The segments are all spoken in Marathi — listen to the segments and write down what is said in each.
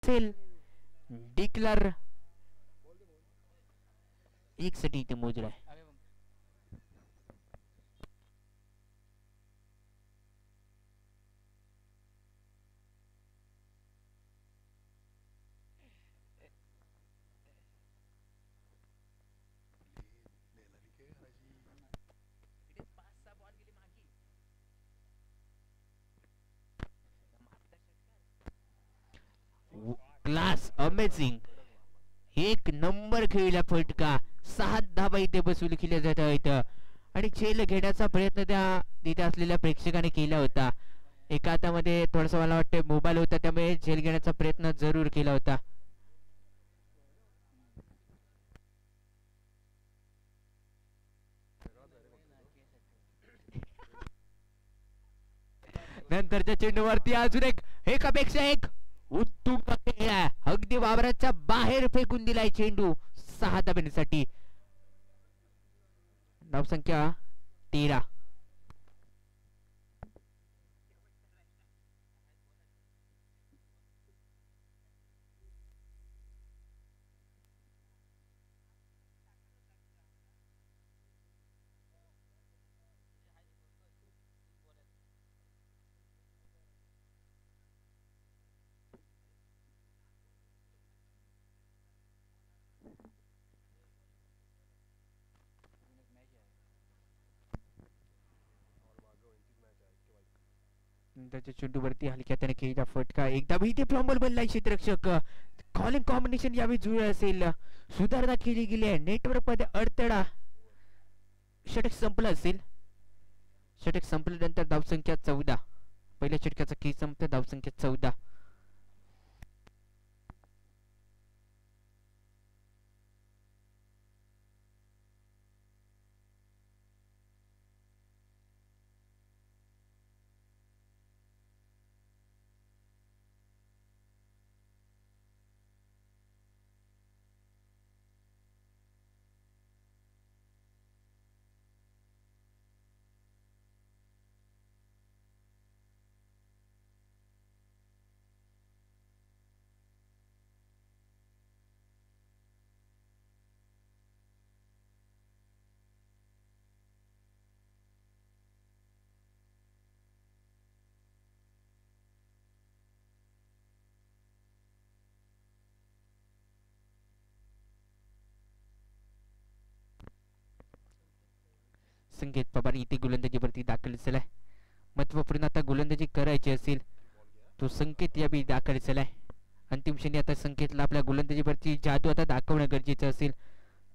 असेल. डिक्लर 1 साठी इथे मोजलाय. क्लास अमेझिंग, एक नंबर खेळला फटका. 6 धाबा इथे बसवून केल्या जात आहेत आणि झेल घेण्याचा प्रयत्न त्या तिथे असलेल्या प्रेक्षकाने केला होता. एका हातामध्ये थोडासा मला वाटतं मोबाईल होता, त्यामुळे झेल घेण्याचा प्रयत्न जरूर केला होता. नंतरच्या चेंडूवरती अजून एक एकापेक्षा एक उत्तुंग खेळ आहे. अगदी वावराच्या बाहेर फेकून दिलाय चेंडू 6 धाब्यांसाठी. धावसंख्या 13. नंतरच्या चेंडूवरती हलक्या त्याने केलेला फटका. एकदा इथे फ्लॉम्बल बनलाय क्षेत्ररक्षक. कॉलिंग कॉम्बिनेशन यावेळी जुळले असेल. सुधारणा केली गेली आहे. नेटवर्क मध्ये अडथळा. षटक संपलं असेल. षटक संपल्यानंतर धावसंख्या 14. पहिल्या षटकाचा खेळ संपला, धावसंख्या 14. संकेत पवार इथे गोलंदाजीवरती दाखल झालाय. महत्वपूर्ण आता गोलंदाजी करायची असेल तो संकेत यावेळी दाखल झालाय. अंतिम क्षणी आता संकेतला आपल्या गोलंदाजीवरची जादू आता दाखवणं गरजेचं असेल.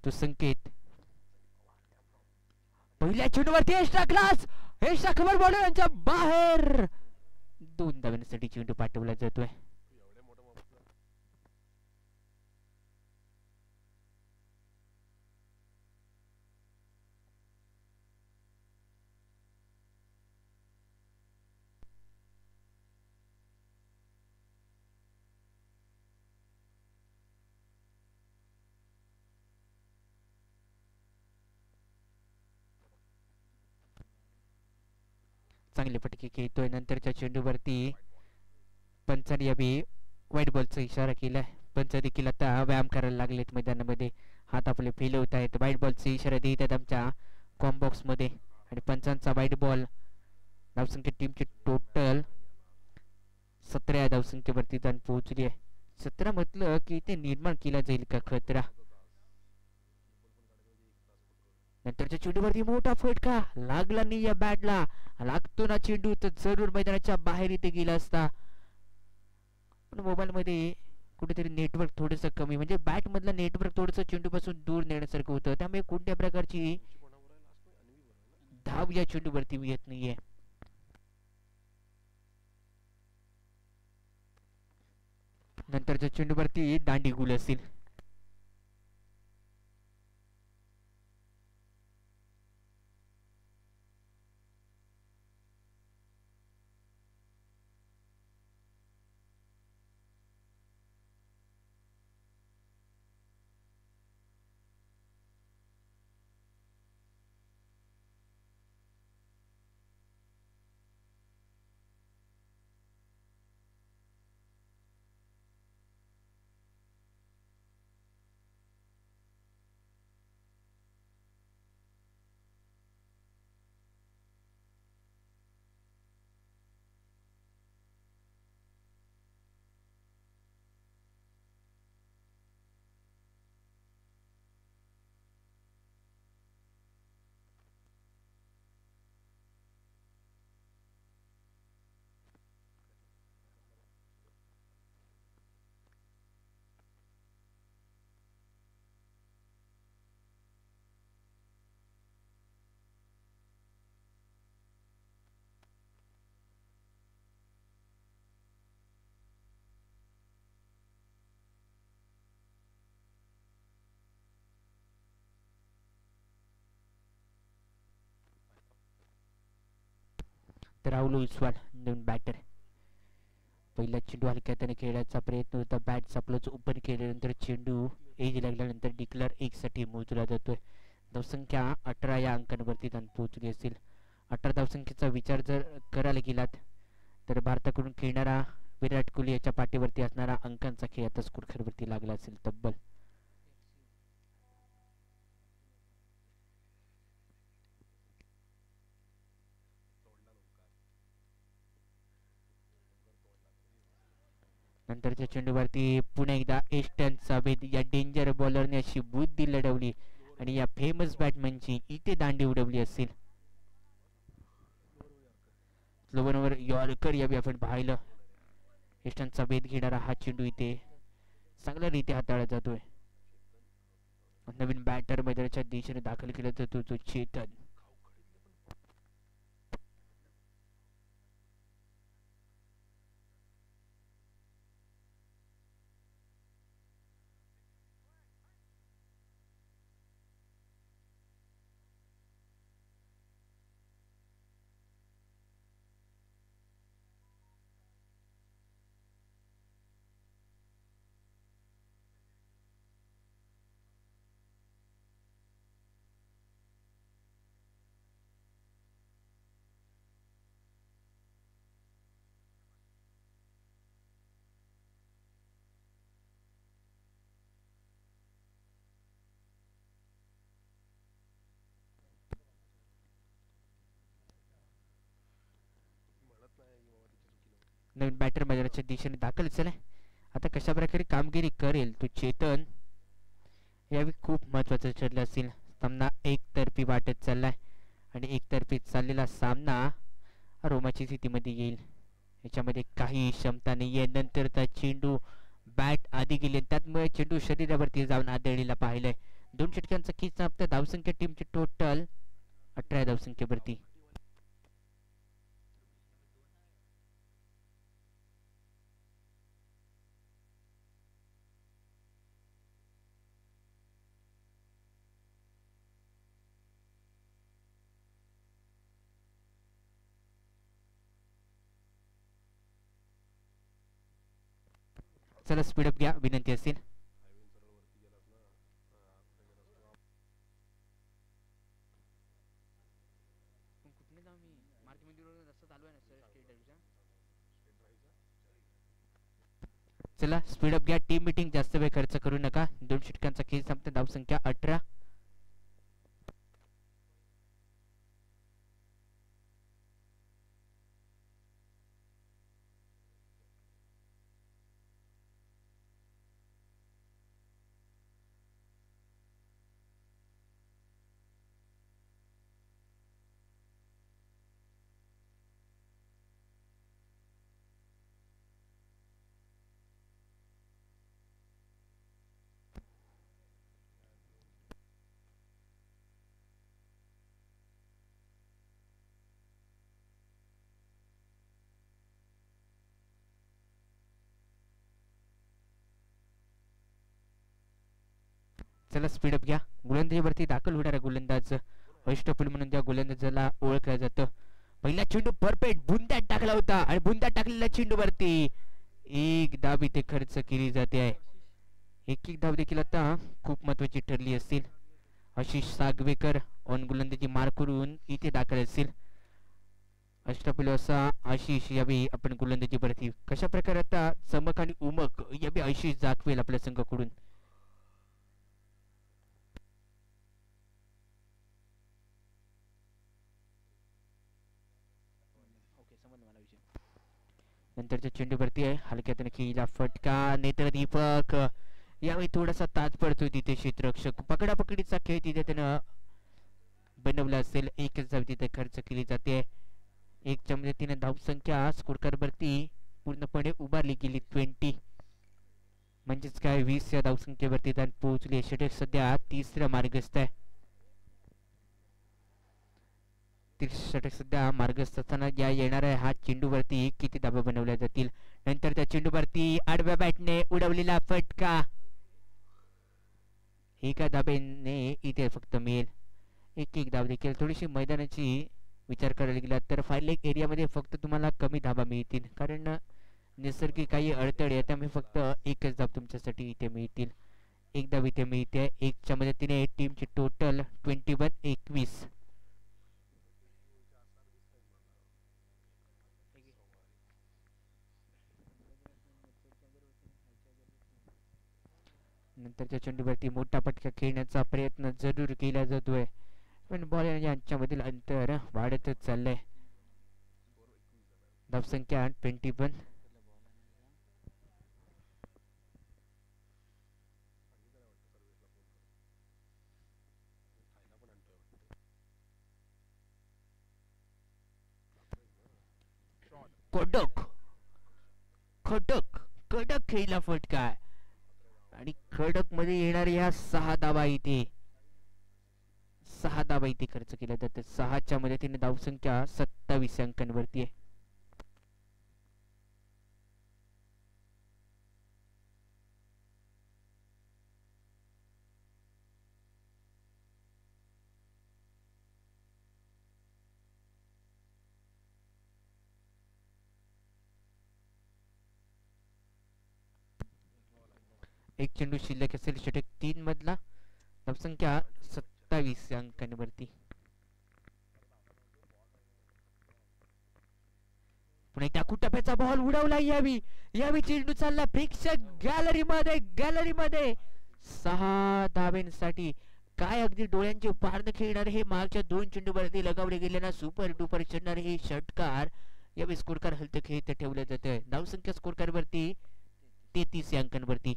तो संकेत पहिल्या चेंडूवरती एक्स्ट्रा क्लास, एक्स्ट्रा खबर बॉलरांच्या बाहेर. 2 धावांसाठी चेंडू पाठवला जातोय. चांगले फटके खेळतोय. नंतरच्या चेंडूवरती पंचाने यावेळी व्हाईट बॉलचा इशारा केलाय. पंच देखील आता व्यायाम करायला लागलेत मैदानामध्ये. हात आपले फेल होत आहेत. व्हाईट बॉलचे इशारा देत आहेत आमच्या कॉम्बॉक्स मध्ये आणि पंचांचा व्हाईट बॉल. धावसंख्या टीमची टोटल 17 या धावसंख्येवरती जाऊन पोहोचली आहे. 17 म्हटलं की इथे निर्माण केला जाईल का खतरा. नंतरच्या चेंडूवरती मोठा फटका लागला नाही या बॅटला. लागतो ना चेंडू तर जरूर मैदानाच्या बाहेर इथे गेला असता. पण मोबाईल मध्ये कुठेतरी नेटवर्क थोडंसं कमी, म्हणजे बॅट मधलं नेटवर्क थोडंसं चेंडू पासून दूर नेण्यासारखं होतं. त्यामुळे कोणत्या प्रकारची धाव या चेंडूवरती येत नाहीये. नंतरच्या चेंडूवरती दांडी गुल असेल. राहुल ओसवाल नवीन बॅटर. पहिला चेंडू हलक्या हाताने खेळण्याचा प्रयत्न होता, बॅट सप्लोच ओपन केल्यानंतर चेंडू एज लागल्यानंतर डिक्लेअर 1 साठी मोजला जातोय. धावसंख्या 18 या अंकांवरती पोहोचली असेल. 18 धावसंख्येचा विचार जर करायला गेलात तर भारताकडून खेळणारा विराट कोहली याच्या पाठीवरती असणारा अंकांचा खेळ आता स्कोरवरती लागला असेल तब्बल. नंतरच्या चेंडूवरती पुन्हा एकदा एस्टनचा भेद या डेंजर बॉलरने अशी बुद्धी लढवली आणि या फेमस बॅटमॅनची इथे दांडी उडवली असेल. स्लोवनवर यॉर्कर यावेळी आपण पाहिलं. एस्टनचा भेद घेणारा हा चेंडू इथे चांगल्या रीते हाताळला जातोय. नवीन बॅटर मैदानाच्या दिशेने दाखल केला जातो तो चेतन. नवीन बॅटर मैदानाच्या दिशेने दाखल झालाय. आता कशा प्रकारे कामगिरी करेल तो चेतन यावेळी खूप महत्वाचं ठरलं असेल. सामना एकतर्फी वाटत चाललाय आणि एकतर्फी चाललेला सामना रोमाची स्थितीमध्ये येईल याच्यामध्ये काही क्षमता नाहीये. नंतरचा चेंडू बॅट आधी गेले त्यामुळे चेंडू शरीरावरती जाऊन आदळलेला पाहिलंय. 2 षटकांचा किस्सा. धावसंख्या टीमची टोटल 18 धावसंख्येवरती. चला स्पीडअप घ्या विनंती असेल. चला स्पीडअप घ्या. टीम मीटिंग जास्त वेळ खर्च करू नका. 2 षटकांचा खेळ संपता. धावसंख्या 18. चला स्पीडअप घ्या. गोलंदाजीवरती दाखल होणारा गोलंदाज अष्टपैलू म्हणून त्या गोलंदाजाला ओळखलं जातं. पहिला चेंडू परफेक्ट बुंद्यात टाकला होता आणि बुंद्यात टाकलेल्या चेंडूवरती एक धाव इथे खर्च केली जाते आहे. एक धाव देखील आता खूप महत्वाची ठरली असेल. आशिष सागवेकर ऑन गोलंदाजी मार करून इथे दाखल असेल. अष्टपैलू असा आशिष यावेळी आपण गोलंदाजीवरती कशा प्रकारे आता चमक आणि उमक यावेळी आशिष दाखवेल आपल्या संघाकडून. नंतरच्या चेंडूवरती आहे हलक्यात खेळीला फटका. नेत्र दीपक यावेळी थोडासा ताज पडतो तिथे. क्षेत्ररक्षक पकडापकडीचा खेळ तिथे त्यानं बनवला असेल. एकच धाव तिथे खर्च केली जाते. 1च्या मदतीने धावसंख्या स्कोरकार्डवरती पूर्णपणे उभारली गेली 20 म्हणजेच काय 20 या धावसंख्येवरती पोहोचली. षटक सध्या 3ऱ्या मार्गस्थ आहे. षटक सध्या मार्गस्थ असताना या येणाऱ्या हा चेंडूवरती किती धाबा बनवल्या जातील. नंतर त्या चेंडूवरती आडव्या बॅटने उडवलेला फटका. एका धाब्याने इथे फक्त मिळेल. एक धाव देखील. थोडीशी मैदानाची विचार करायला गेला तर 5 लेग एरियामध्ये फक्त तुम्हाला कमी धाबा मिळतील, कारण नैसर्गिक काही अडथळे त्यामुळे फक्त एकच धाब तुमच्यासाठी इथे मिळतील. एक धाब इथे मिळते. एकच्या मदतीने टीमची टोटल 21-21. नंतरच्या चेंडूवरती मोठा फटका खेळण्याचा प्रयत्न जरूर केला जातोय, पण बॉल यांच्यामधील अंतर वाढतच चाललंय. धावसंख्या 21. कडक खटक कडक खेळला फटका आणि खडक मध्ये येणाऱ्या ह्या 6 धावा इथे 6 धावा इथे खर्च केल्या जातात. 6च्या मदतीने धावसंख्या 27 अंकांवरती आहे. एक चेंडू शिल्लक असेल षटक 3 मधला. धावसंख्या 27 अंकांवरती. पुन्हा एकदा कुटाप्याचा बॉल उडवला. यावी चेंडू चालला प्रेक्षक गॅलरीमध्ये 6 धाब्यांसाठी. काय अगदी डोळ्यांचे पारणे खेळणार हे मागच्या 2 चेंडूवरती लगावले गेलेला सुपर डुपर चढणार हे षटकार. यावेळी स्कोर कार्ड हलत खेळत ठेवलं जातं. धावसंख्या स्कोर कार्ड वरती 33 अंकांवरती.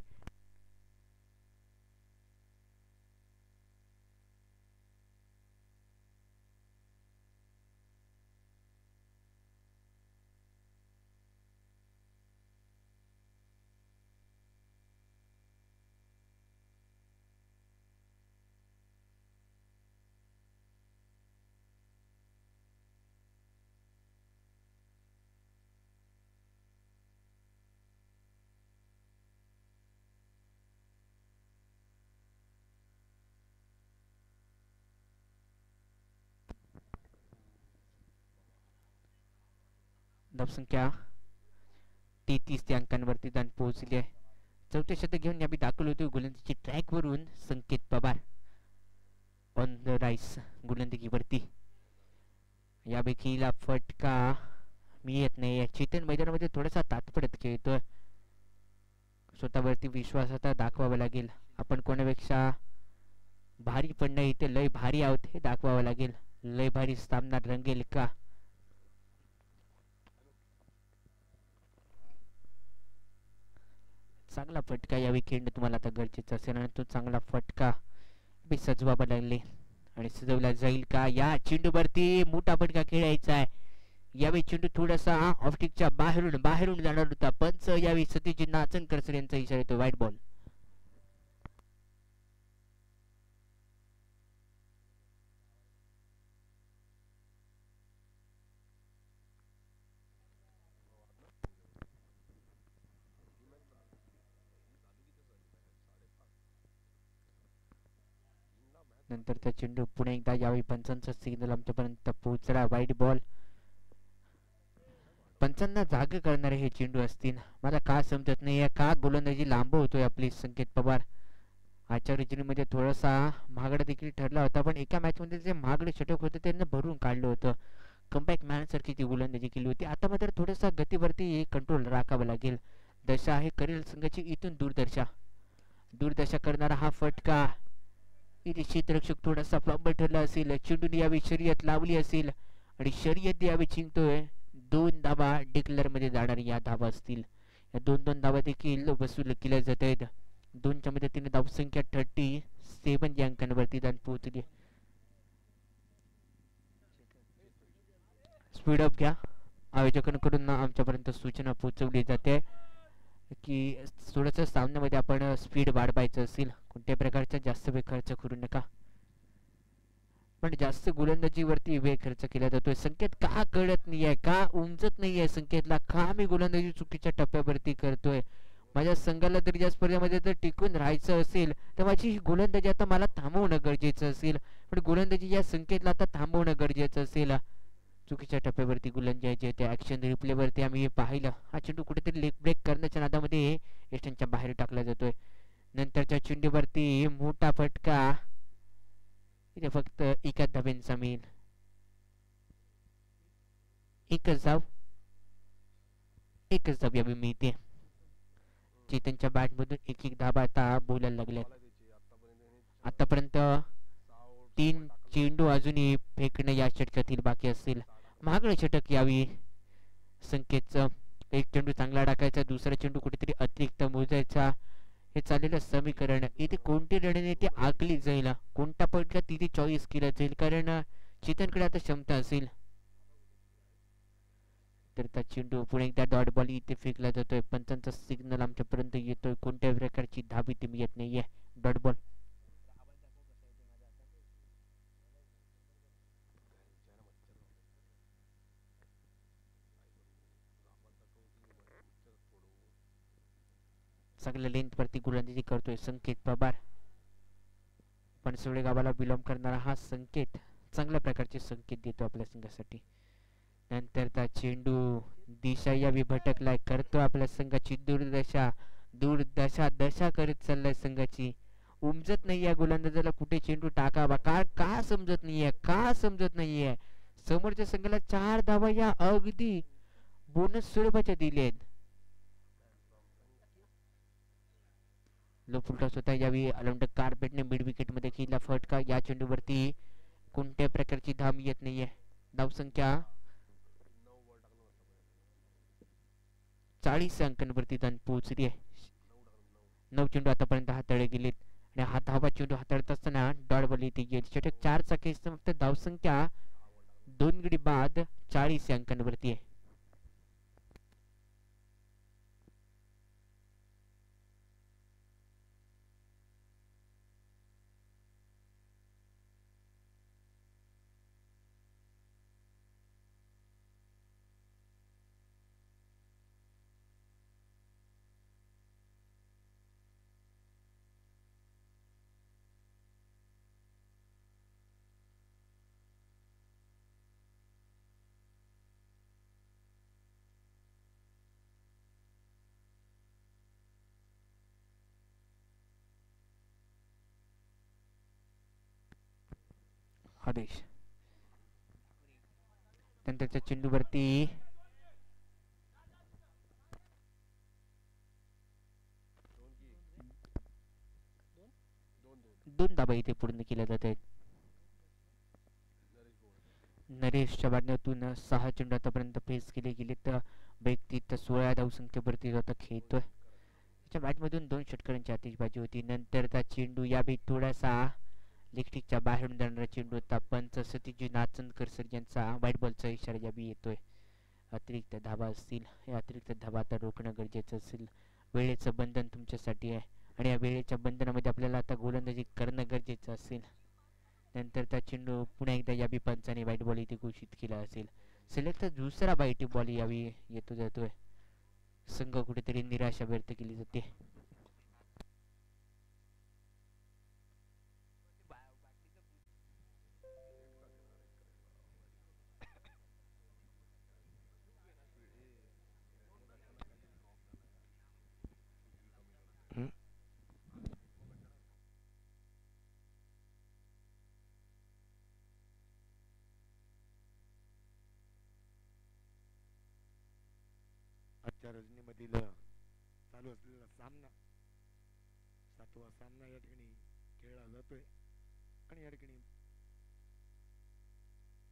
धावसंख्या 33 अंकांवरती जाऊन पोहोचली आहे. चौथे शतक घेऊन यावेळी दाखल होते गोलंदाजी ट्रॅक वरून संकेत पवार ऑन द राईस गोलंदाजीवरती. यापैकीला फटका मिळत नाही. चेतन मैदानामध्ये थोडासा तात्पडत खेळतोय. स्वतःवरती विश्वास आता दाखवावा लागेल. आपण कोणापेक्षा भारी पण नाही, इथे लय भारी आहोत हे दाखवावं लागेल. लय भारी सामना रंगेल का? चांगला फटका यावेळी खेळणं तुम्हाला आता गरजेचं असेल आणि तो चांगला फटका सजवावा लागले आणि सजवला जाईल का? या चेंडूवरती मोठा फटका खेळायचा आहे. यावेळी चेंडू थोडासा ऑफस्टिकच्या बाहेरून जाणार होता. पंच यावेळी सतीश नाचनकर सर यांचा इशारा येतो. White ball. नंतरचा चेंडू पुन्हा एकदा यावेळी पंचांचा सिग्नल आमच्यापर्यंत पोहोचला. White ball. पंचांना जाग करणारे हे चेंडू असतील. मला का समजत नाही का गोलंदाजी लांब होतोय आपली संकेत पवार. आजच्या रचनेमध्ये थोडासा महागडा देखील ठरला होता, पण एका मॅच मध्ये जे महागडे षटक होते त्यांना भरून काढलं होतं. कमबॅक मॅन सारखी ती गोलंदाजी केली होती. आता मात्र थोडासा गतीवरती कंट्रोल राखावा लागेल. दशा आहे करेल संघाची इथून दूरदशा करणारा हा फटका. क्षेत्ररक्षक थोडासा फ्लॉपर ठरला असेल. चेंडून यावी शर्यत लावली असेल आणि शर्यत यावी जिंकतोय. 2 धावा डिक्लेअर मध्ये जाणारी या धावा असतील. या 2 धावा देखील वसूल केल्या जात आहेत. 2च्या मदतीने धावसंख्या 37 या अंकांवरती जाऊन पोहोचली. स्पीड अप घ्या. आयोजकांकडून आमच्यापर्यंत सूचना पोहोचवली जाते की थोडंसं सामन्यामध्ये आपण स्पीड वाढवायचं असेल कोणत्या प्रकारचा जास्त वेळ खर्च करू नका. पण जास्त गोलंदाजीवरती वेळ खर्च केला जातोय. संकेत का कळत नाहीये, का उमजत नाहीये संकेतला, का मी गोलंदाजी चुकीच्या टप्प्यावरती करतोय. माझ्या संघाला जर या स्पर्धेमध्ये जर टिकून राहायचं असेल तर माझी ही गोलंदाजी आता मला थांबवणं गरजेचं असेल. पण गोलंदाजी या संकेतला आता थांबवणं गरजेचं असेल. चुकीच्या टप्प्यावरती गोलंदाजी होते. ॲक्शन रिप्लेवरती आम्ही पाहिलं, हा चेंडू कुठेतरी लेग ब्रेक करण्याच्या नादामध्ये एस्टनच्या बाहेर टाकला जातोय. नंतरच्या चेंडूवरती मोठा फटका, इथे फक्त एकाच धाब्यांचा मिळेल. एकच धाव यावी मिळते. चेतनच्या बॅटमधून एक एक धाबा आता बोलायला लागल्यात. आतापर्यंत 3 चेंडू अजूनही फेकणं या षटकातील बाकी असतील. महागडे षटक यावी संकेतचं. एक चेंडू चांगला टाकायचा, दुसरा चेंडू कुठेतरी अतिरिक्त मोजायचा. हे चाललेलं समीकरण इथे कोणती रणनीती आखली जाईल, कोणता फटका तिथे चॉईस केला जाईल, कारण चेतनकडे आता क्षमता असेल. तर त्या चेंडू पुढे एकदा डॉट बॉल इथे फेकला जातोय. पंचांचा सिग्नल आमच्यापर्यंत येतोय, कोणत्या प्रकारची धाब इथे येत नाहीये. Dot ball. चांगल्या लेंथवरती गोलंदाजी करतोय संकेत पवार. पणसवडे गावाला बिलॉंग करणारा हा संकेत चांगल्या प्रकारचे संकेत देतो आपल्या संघासाठी. नंतरचा चेंडू दिशा यावी भटकलाय, करतो आपल्या संघाची दशा करत चाललाय संघाची. उमजत नाही या गोलंदाजाला कुठे चेंडू टाकावा, का समजत नाहीये. समोरच्या संघाला 4 धावा या अगदी बोनस स्वरूपाच्या दिलेत. लो फुलटॉस होता यावी अलंडक कार्पेटने मिड विकेट मध्ये खेळला फटका. या चेंडूवरती कोणत्या प्रकारची धाम येत नाहीये. धावसंख्या 40 अंकांवरती पोहोचली आहे. 9 चेंडू आतापर्यंत हाताळले गेलेत आणि हा 10वा चेंडू हाताळत असताना डॉट बॉल इथे येईल. षटक 4चा केस फक्त धावसंख्या 2 गडी बाद 40 अंकांवरती आहे. आदेश. नंतरच्या चेंडूवरती दोन धाबा इथे पूर्ण केल्या जात आहेत. नरेशच्या बाटण्यातून 6 चेंडू आतापर्यंत फेस केले गेले, तर व्यक्तीत 16 धावसंख्येवरती आता खेळतोय. त्याच्या बॅटमधून 2 षटकारांची आतिषबाजी होती. नंतरचा चेंडू यावेळी थोडासा लेगस्टिकच्या बाहेरून जाणारा चेंडू होता. पंच सतीजी नाचनकर सर यांचा व्हाईट बॉलचा इशारा यावेळी येतोय. अतिरिक्त धाबा असतील, हे अतिरिक्त धाबा आता रोखणं गरजेचं असेल. वेळेचं बंधन तुमच्यासाठी आहे आणि या वेळेच्या बंधनामध्ये आपल्याला आता गोलंदाजी करणं गरजेचं असेल. नंतरचा चेंडू पुन्हा एकदा यावी पंचाने व्हाईट बॉल इथे घोषित केला असेल. सिलेक्टर दुसरा व्हाईट बॉल यावी येतो जातोय. संघ कुठेतरी निराशा व्यक्त केली जाते. आजच्या रजनीमधील चालू असलेला सामना 7वा सामना या ठिकाणी खेळला जातोय आणि या ठिकाणी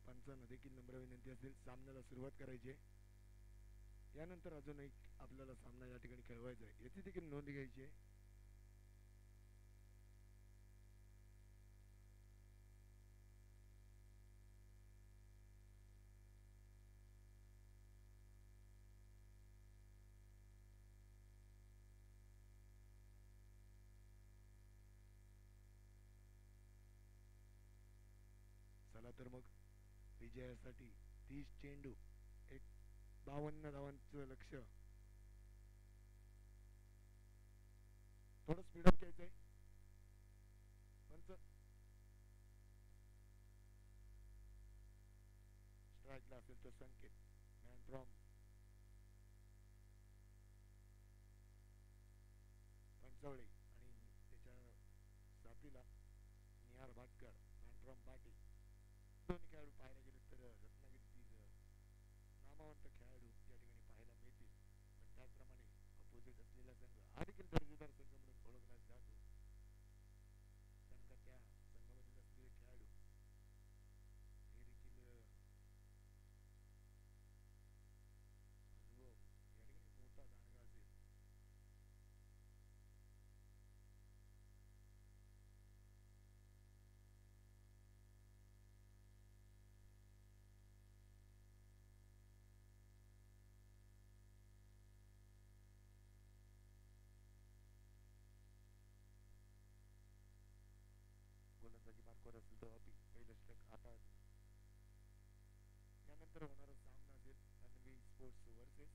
पंचांना देखील नम्र विनंती असेल सामन्याला सुरुवात करायची आहे. यानंतर अजून एक आपल्याला सामना या ठिकाणी खेळवायचा आहे, याची देखील नोंद घ्यायची आहे. चला तर मग विजयासाठी 30 चेंडू 52 धावांचं लक्ष्य. थोडं स्पीडअप घ्यायचंय. पंच ऐकला असेल तो संकेत मॅन फ्रॉम पंचवडे आणि त्याच्या साथीला निहार भाटकर मॅन फ्रॉम बाटी. दोन्ही खेळाडू पाहायला गेले तर रत्नागिरीतील नामवंत खेळाडू या ठिकाणी पाहायला मिळतील. पण त्याचप्रमाणे अपोजिट असलेला संघ हा देखील दर्जेदार संघ म्हणून ओळखला जातो. कारण का त्या संघामधील असलेले खेळाडू हे देखील अनुभव या ठिकाणी मोठा दांडगा असेल. गोलंदाजी मार्कवर असेल तो पहिलं षटक आता त्यानंतर होणारा सामना असेल रणवी स्पोर्ट्स वर्सेस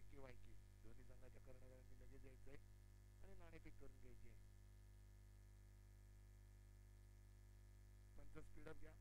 AKYK. दोन्ही संघाच्या कर्णधारांनी लगेच यायचं आहे आणि नाणेफेक करून घ्यायची आहे. पंच स्पीडअप घ्या.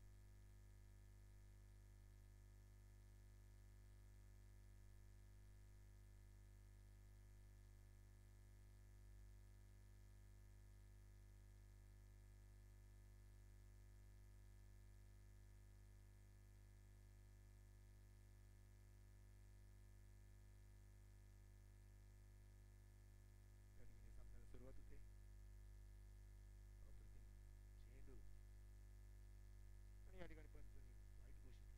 सुरुवात होते. अप्रतिम चेंडू आणि या ठिकाणी पंचांनी वाईट घोषित केलाय.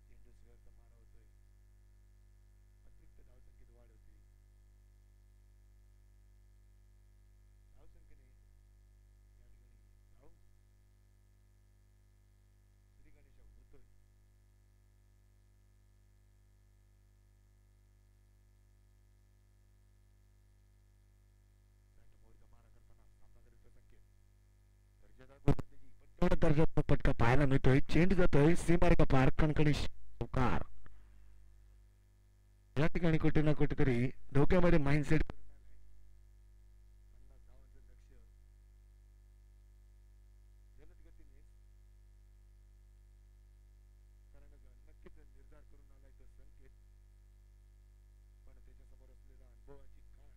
चेंडू स्वेअरचा मारा होतोय. अतिरिक्त धावसंख्येत वाढ होते. धावसंख्येने या ठिकाणी धाव श्री गणेशा होतोय. मारा करताना सामना करीत संकेत दर्जेदार गोलंदाजी पण तेवढा दर्जाचा फटका पाहायला मिळतोय. चेंडू जातोय सीमारेखा पार. कणकणी चौकार. या ठिकाणी कुठे ना कुठेतरी धोक्यामध्ये माइंडसेट करून आलाय. 50 धावांचं लक्ष्य जलद गतीने करण्याचा नक्कीच निर्धार करून आलाय तो संकेत. पण त्याच्यासमोर असलेला अनुभवाची खाण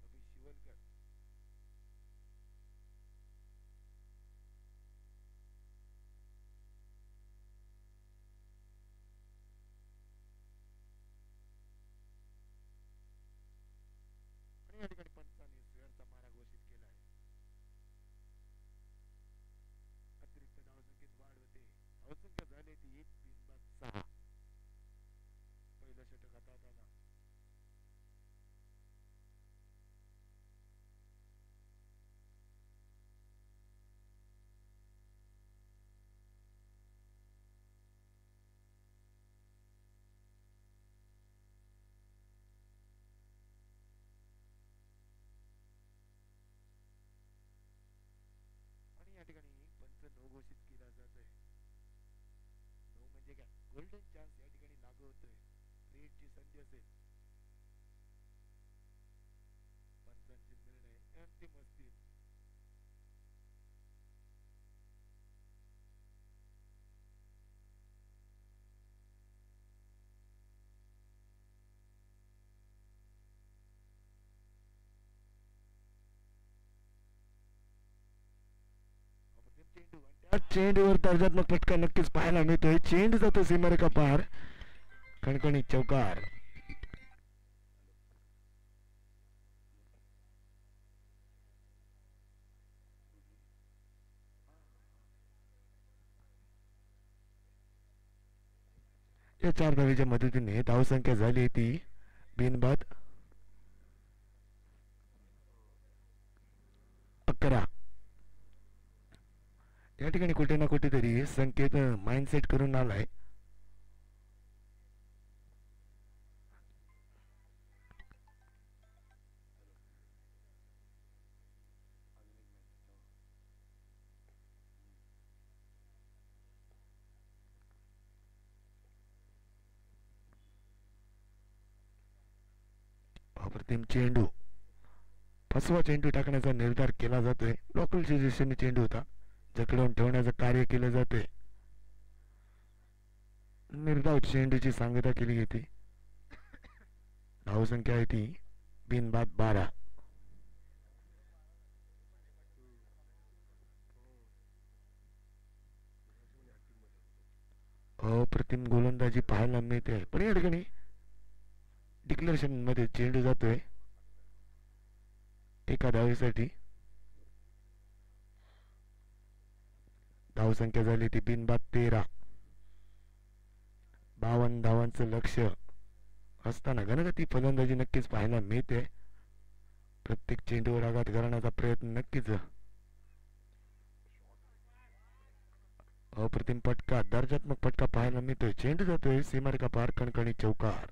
अभि शिवलकर आणि या ठिकाणी पंचांनी स्वेअरचा मारा घोषित केला आहे. अतिरिक्त धावसंख्येत वाढ होते. धावसंख्या झाली ती 1-3-6. पहिलं षटक हातात आला. आणि या ठिकाणी पंच नो घोषित केला जात आहे. नो म्हणजे काय? गोल्डन चान्स या ठिकाणी लागू होतोय. क्रिएटची संधी असेल. पंचांचे निर्णय अंतिम असतील. चेंडू आणि त्या चेंडूवर दर्जात्मक फटका नक्कीच पाहायला मिळतोय. चेंडू जातो सीमारेखा पार. कणकणी चौकार. या 4 धावेच्या मदतीने धावसंख्या झाली ती बिनबाद 11. या ठिकाणी कुठे ना कुठेतरी संकेत माइंडसेट करून आलाय. अप्रतिम चेंडू. फसवा चेंडू टाकण्याचा निर्धार केला जातोय. लोकलच्या दिशेने चेंडू होता. जखडून ठेवण्याचं कार्य केलं जाते. निर्धाव चेंडूची सांगता केली गेली. धावसंख्या आहे ती बिनबाद 12. अप्रतिम गोलंदाजी पाहायला मिळते, पण या ठिकाणी डिक्लेरेशन मध्ये चेंडू जातोय एका धावेसाठी. धावसंख्या झाली ती बिनबाद 13. 52 धावांचं लक्ष असताना घनगती फलंदाजी नक्कीच पाहायला मिळते. प्रत्येक चेंडूवर आघात करण्याचा प्रयत्न नक्कीच. अप्रतिम फटका, दर्जात्मक फटका पाहायला मिळतोय. चेंडू जातोय सीमारेखा पार, कणकणी चौकार.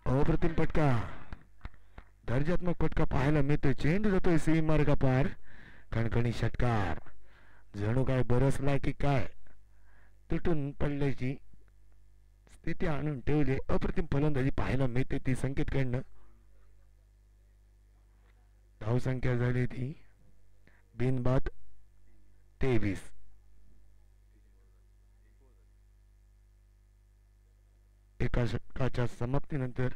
अप्रतिम फटका, दर्जात्मक फटका पाहायला मिळतोय. चेंडू जातोय सीमारेखा पार, कणकणी षटकार. जणू काय बरसलाय की काय, तुटून पडल्याची स्थिती आणून ठेवली. अप्रतिम फलंदाजी पाहायला मिळते ती संकेतकडनं. धावसंख्या झाली ती बिनबाद 23. एका षटकाच्या समाप्तीनंतर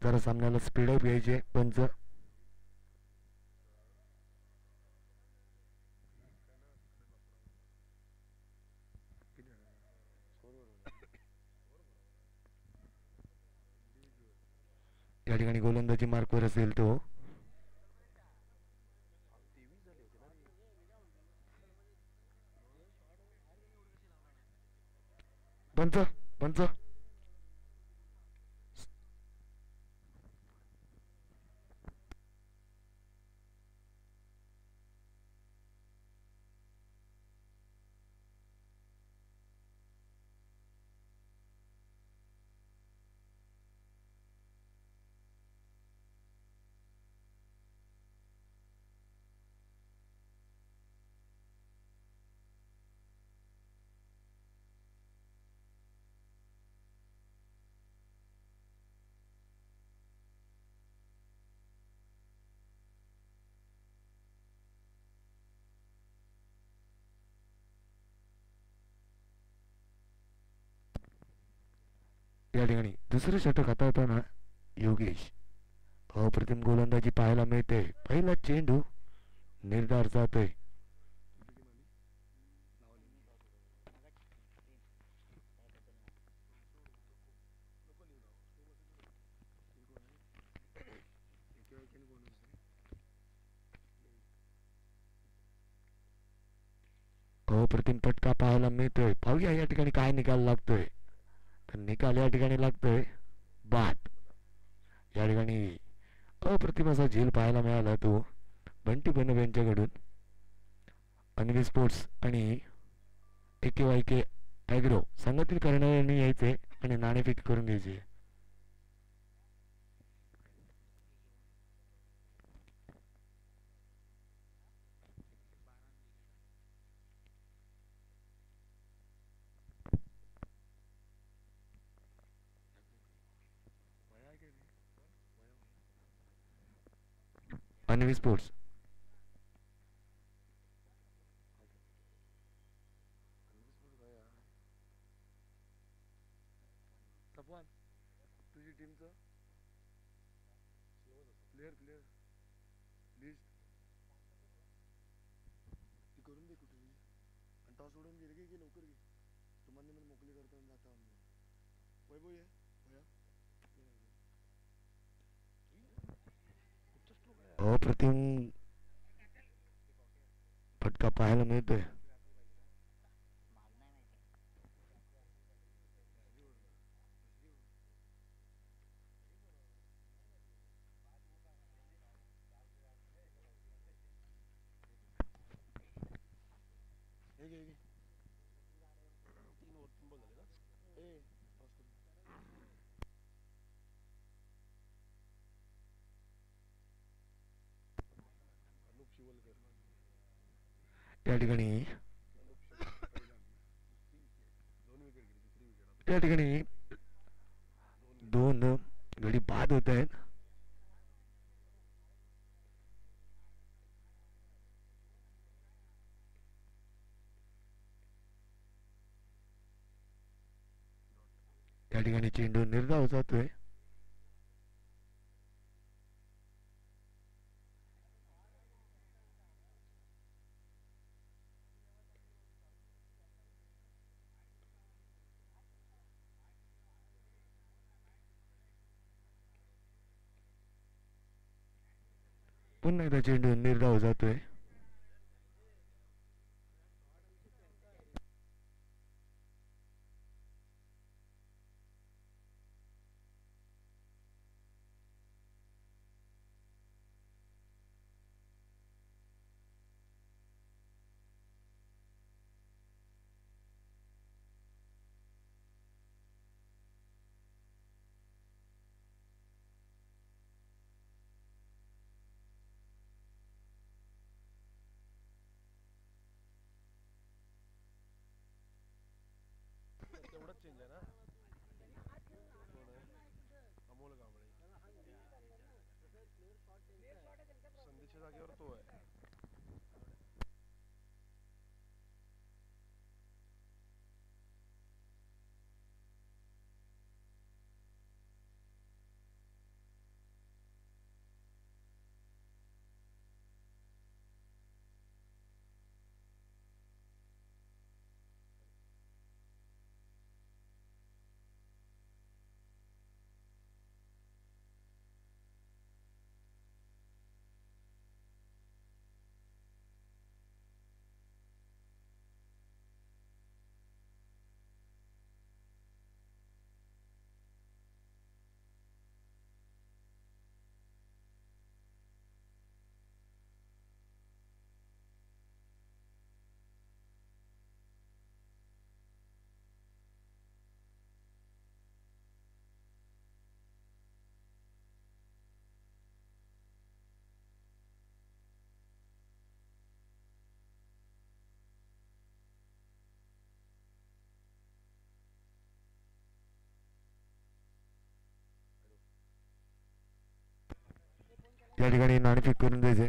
जरा सामन्याला स्पीडअप घ्यायचे पंच. या ठिकाणी गोलंदाजी मार्कवर असेल तो. पंच पंच या ठिकाणी दुसरं षटक हाताळताना योगेश. अप्रतिम गोलंदाजी पाहायला मिळते. पहिला चेंडू निर्धार जातोय. अप्रतिम फटका पाहायला मिळतोय. पाहूया या ठिकाणी काय निकाल लागतोय. तर निकाल या ठिकाणी लागतोय बाद. या ठिकाणी अप्रतिम असा झेल पाहायला मिळाला तो बंटी बनव यांच्याकडून. अन्वी स्पोर्ट्स आणि AKYK ॲग्रो संघातील कर्णधारांनी यायचे आणि नाणेफेक करून घ्यायचे. अन्वी स्पोर्ट्स F1 तुझी टीमचं प्लेयर लिस्ट ती करून दे कुठे आणि टॉस उडून घे घे लवकर घे तुम्हाला मी मोकळी करता जाता वैभव ये भया अप्रतिम फटका पाहायला मिळतोय. हे घे 3 ओव्हर 3 बॉल झाले ना ए टॉस करून अनुप शिवलकर त्या ठिकाणी त्या ठिकाणी 2 गडी बाद होत आहेत. त्या ठिकाणी चेंडू निर्धाव जातोय. पुन्हा एकदा चेंडू निर्धाव जातोय. तेवढाच चेंज आहे ना अमोल कांबळे संदेशच्या जागेवर तो आहे. या ठिकाणी नाणेफेक करून द्यायचे.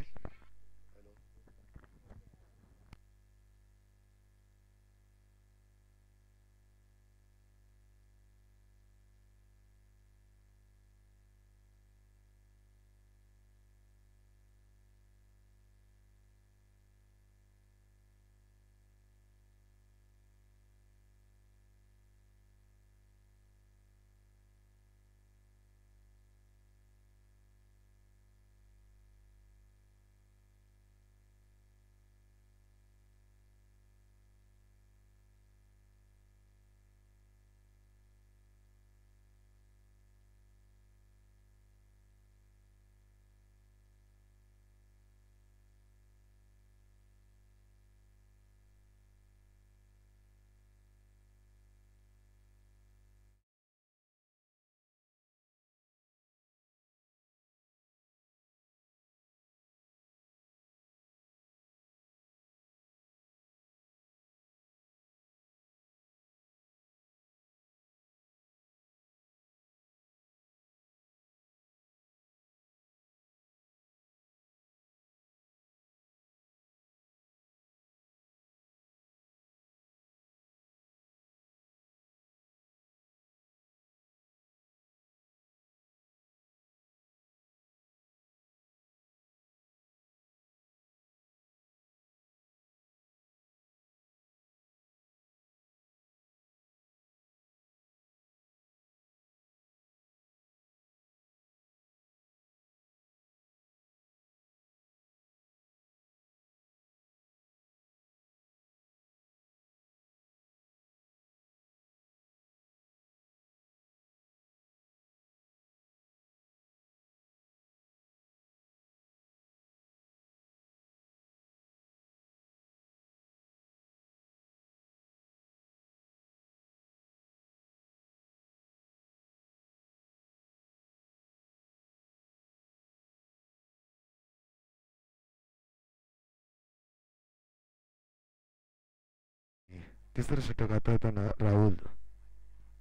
तिसरं षटक हाताळताना राहुल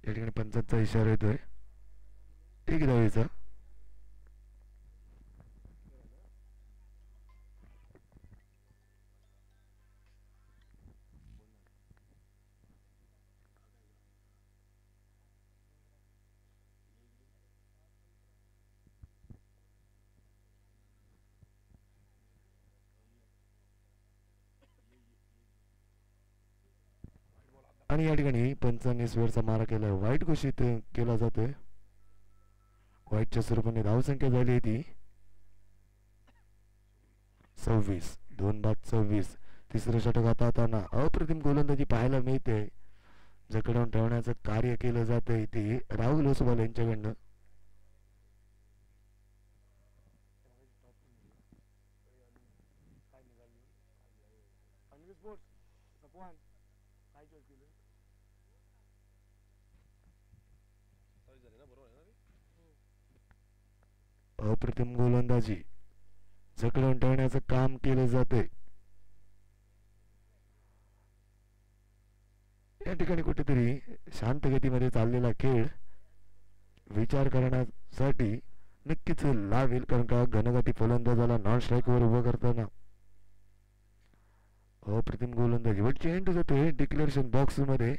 या ठिकाणी पंचांचा इशारा येतोय. एक धावेचा. आणि या ठिकाणी पंचांनी स्वेअरचा मारा केलाय. वाईट घोषित केला जातोय. वाईटच्या स्वरूपाने धावसंख्या झाली आहे ती 26. 2-26. तिसरं षटक हाताळताना अप्रतिम गोलंदाजी पाहायला मिळते. जखडून ठेवण्याचं कार्य केलं जातंय ते राहुल ओसवाल यांच्याकडनं. अप्रतिम गोलंदाजी जखडून ठेवण्याचं काम केलं जातंय. या ठिकाणी कुठेतरी शांत गतीमध्ये चाललेला खेळ विचार करण्यासाठी नक्कीच लावेल, कारण का घनगती फलंदाजाला नॉन स्ट्राईक वर उभं करताना अप्रतिम गोलंदाजी व चेंडू जातोय डिक्लेरेशन बॉक्स मध्ये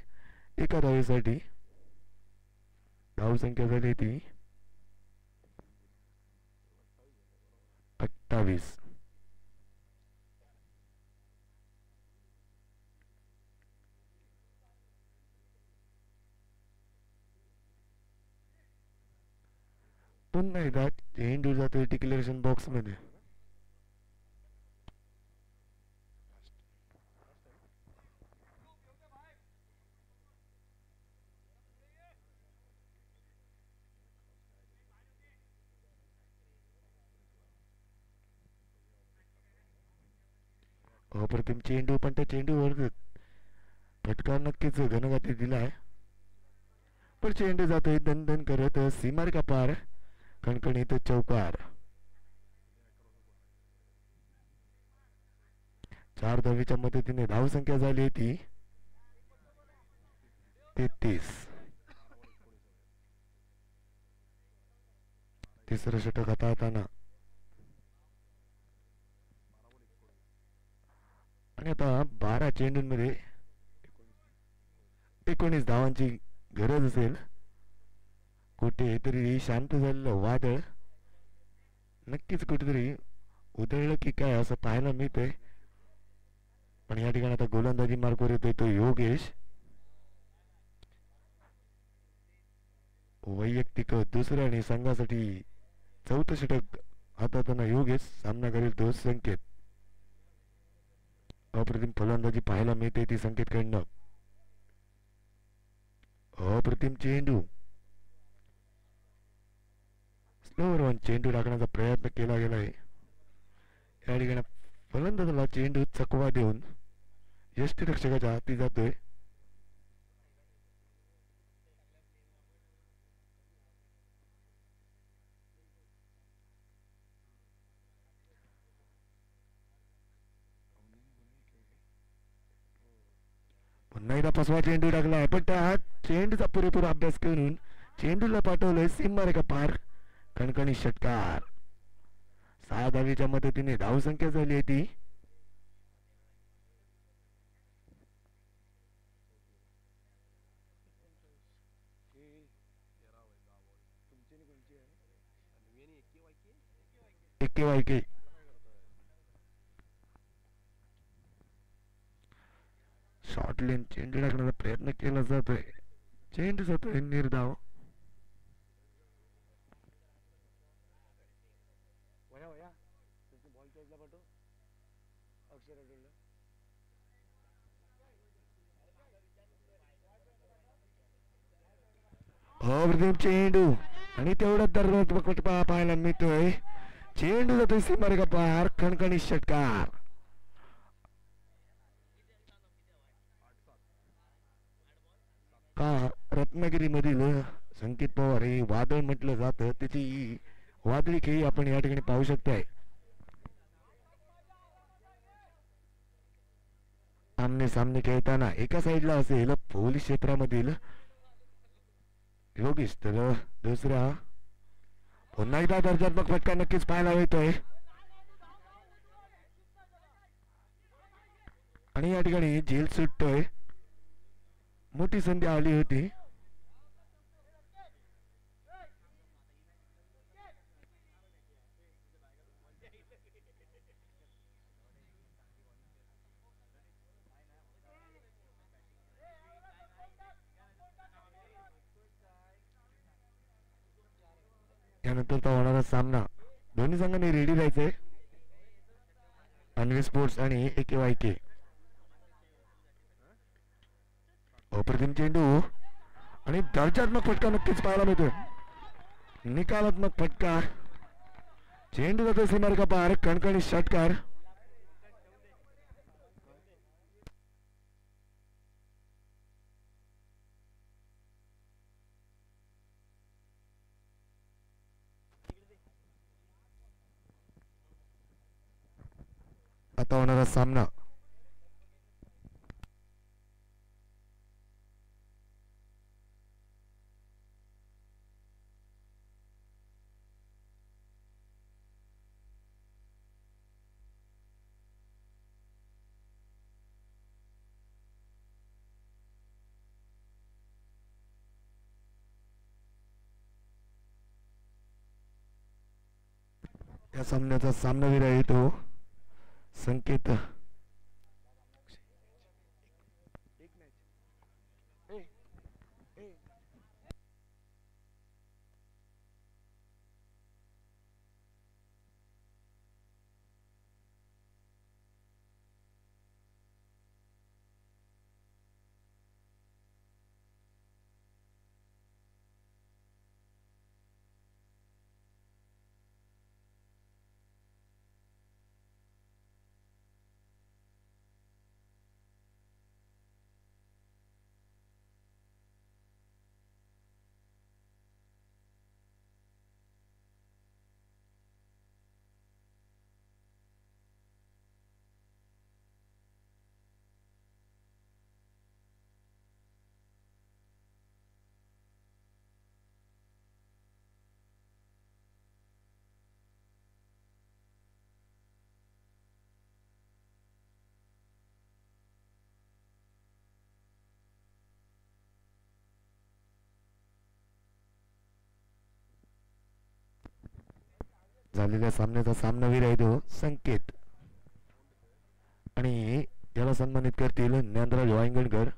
एका धावेसाठी. धावसंख्या झाली ती 28. पुन्हा एकदा चेंडू जातोय डिक्लेरेशन बॉक्स मध्ये. अप्रतिम चेंडू, पण त्या चेंडूवर फटका नक्कीच घनघाती दिलाय. पण चेंडू जातोय दणदण करत सीमारेखा पार, कणकणीत चौकार. 4 धावेच्या मदतीने धावसंख्या झाली ती 33. तिसरं षटक हाताळताना आणि आता 12 चेंडूंमध्ये 19 धावांची गरज असेल. कुठेतरी शांत झालेलं वादळ नक्कीच कुठेतरी उधळलं की काय असं पाहायला मिळतंय. पण या ठिकाणी आता गोलंदाजी मार्गावर येतोय तो योगेश. वैयक्तिक दुसरं आणि संघासाठी 4थं षटक हाताळताना योगेश सामना करेल तो संकेत. अप्रतिम फलंदाजी पाहायला मिळते ती संकेतकडनं. अप्रतिम चेंडू, स्लोवर वन चेंडू टाकण्याचा प्रयत्न केला गेलाय. या ठिकाणी फलंदाजाला चेंडू चकवा देऊन यष्टीरक्षकाच्या हाती जातोय. पुन्हा एकदा फसवा चेंडू टाकलाय, पण त्या चेंडूचा पुरेपूर अभ्यास करून चेंडूला पाठवलंय सीमारेखा पार, कणकणी षटकार. 6 धावेच्या मदतीने धावसंख्या झाली आहे ती 21. शॉर्ट लेन चेंडू टाकण्याचा प्रयत्न केला जातोय. चेंडू जातोय निर्धाव. अप्रतिम चेंडू आणि तेवढा दर्जात्मक पाहायला मिळतोय. चेंडू जातोय सीमारेखा पार, कणकणी षटकार. का रत्नागिरी मधील संकेत पवार हे वादळ म्हटलं जातं, त्याची वादळी खेळी आपण या ठिकाणी पाहू शकताय. आमने सामने खेळताना एका साईडला असेल पोलीस क्षेत्रामधील योगेश, तर दुसरा पुन्हा एकदा दर्जात्मक फटका नक्कीच पाहायला मिळतोय. आणि या ठिकाणी झेल सुटतोय. मोठी संधी आली होती. त्यानंतरचा होणारा सामना दोन्ही संघांनी रेडी राहायचंय. अन्वे स्पोर्ट्स आणि AKYK. अप्रतिम चेंडू आणि दर्जात्मक फटका नक्कीच पाहायला मिळतोय. निकालात्मक फटका. चेंडू जातो सीमारेखा पार. कणकणी षटकार. आता होणारा सामना या सामन्याचा सामनावीर आहे तो संकेत. झालेल्या सामन्याचा सामनावीर आहे तो संकेत. आणि याला सन्मानित करतील ज्ञानराज वांगणकर.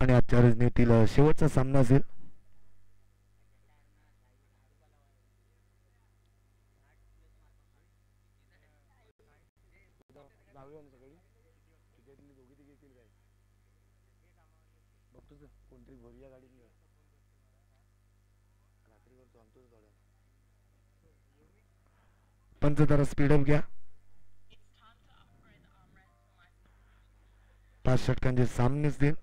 आणि आजच्या रणनीतील शेवटचा सामना असेल. पंच जरा स्पीडअप घ्या. 5 षटकांचे सामने असतील.